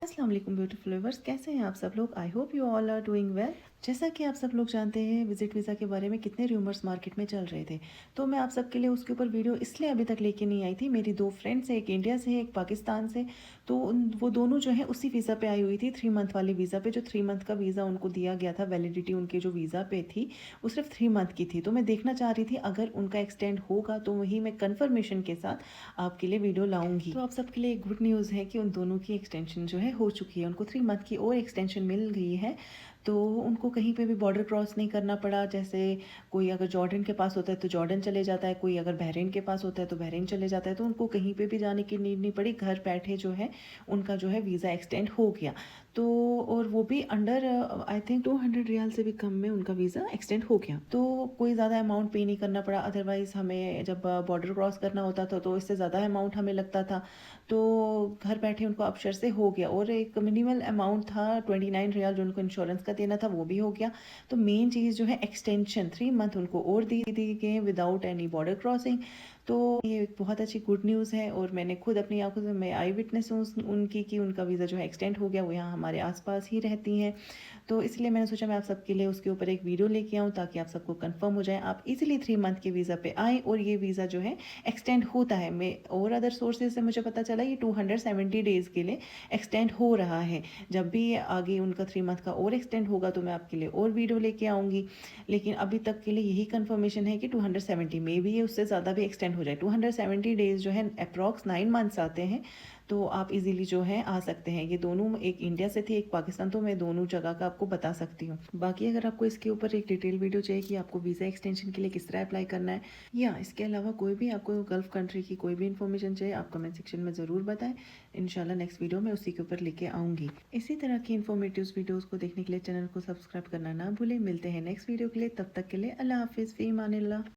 अस्सलाम वालेकुम beautiful viewers, कैसे हैं आप सब लोग। I hope you all are doing well. जैसा कि आप सब लोग जानते हैं, विजिट वीज़ा के बारे में कितने रूमर्स मार्केट में चल रहे थे, तो मैं आप सबके लिए उसके ऊपर वीडियो इसलिए अभी तक लेके नहीं आई थी। मेरी दो फ्रेंड्स हैं, एक इंडिया से है, एक पाकिस्तान से। तो वो दोनों जो है उसी वीज़ा पे आई हुई थी, 3 मंथ वाली वीज़ा पे। जो 3 मंथ का वीज़ा उनको दिया गया था, वैलिडिटी उनके जो वीज़ा पे थी वो सिर्फ 3 मंथ की थी। तो मैं देखना चाह रही थी अगर उनका एक्सटेंड होगा तो वही मैं कन्फर्मेशन के साथ आपके लिए वीडियो लाऊंगी। तो आप सबके लिए गुड न्यूज़ है कि उन दोनों की एक्सटेंशन जो है हो चुकी है, उनको 3 मंथ की और एक्सटेंशन मिल गई है। तो उनको कहीं पे भी बॉर्डर क्रॉस नहीं करना पड़ा। जैसे कोई अगर जॉर्डन के पास होता है तो जॉर्डन चले जाता है, कोई अगर बहरीन के पास होता है तो बहरीन चले जाता है। तो उनको कहीं पे भी जाने की नीड नहीं पड़ी, घर बैठे जो है उनका जो है वीज़ा एक्सटेंड हो गया। तो और वो भी अंडर आई थिंक 200 रियाल से भी कम में उनका वीज़ा एक्सटेंड हो गया। तो कोई ज़्यादा अमाउंट पे नहीं करना पड़ा। अदरवाइज़ हमें जब बॉर्डर क्रॉस करना होता था तो इससे ज़्यादा अमाउंट हमें लगता था। तो घर बैठे उनको अबशर से हो गया। और एक मिनिमल अमाउंट था 29 रियाल जो उनको इंश्योरेंस का देना था, वो भी हो गया। तो मेन चीज़ जो है एक्सटेंशन 3 मंथ उनको और दी गए विदाउट एनी बॉर्डर क्रॉसिंग। तो ये एक बहुत अच्छी गुड न्यूज़ है। और मैंने खुद अपनी आंखों से मैं आई विटनेस हूँ उनकी कि उनका वीज़ा जो है एक्सटेंड हो गया। वो यहाँ हमारे आसपास ही रहती हैं। तो इसलिए मैंने सोचा मैं आप सबके लिए उसके ऊपर एक वीडियो लेके आऊँ ताकि आप सबको कंफर्म हो जाए, आप इजीली 3 मंथ के वीज़ा पे आएँ और ये वीज़ा जो है एक्सटेंड होता है। मैं और अदर सोर्सेज से मुझे पता चला ये 270 डेज़ के लिए एक्सटेंड हो रहा है। जब भी आगे उनका 3 मंथ का और एक्सटेंड होगा तो मैं आपके लिए और वीडियो लेके आऊँगी। लेकिन अभी तक के लिए यही कंफर्मेशन है कि 270 में भी ये उससे ज़्यादा भी एक्सटेंड हो जाए। 270 डेज़ जो है अप्रॉक्स 9 मंथ्स आते हैं। तो आप इजीली जो है आ सकते हैं। ये दोनों, एक इंडिया से थी एक पाकिस्तान, तो मैं दोनों जगह का आपको बता सकती हूँ। बाकी अगर आपको इसके ऊपर एक डिटेल वीडियो चाहिए कि आपको वीज़ा एक्सटेंशन के लिए किस तरह अप्लाई करना है, या इसके अलावा कोई भी आपको गल्फ़ कंट्री की कोई भी इन्फॉर्मेशन चाहिए, आप कमेंट सेक्शन में ज़रूर बताएं। इंशाल्लाह नेक्स्ट वीडियो में उसी के ऊपर लेके आऊँगी। इसी तरह की इन्फॉर्मेटिव वीडियोज़ को देखने के लिए चैनल को सब्सक्राइब करना ना भूलें। मिलते हैं नेक्स्ट वीडियो के लिए, तब तक के लिए अल्लाह हाफिज़, फ़ी अमानिल्लाह।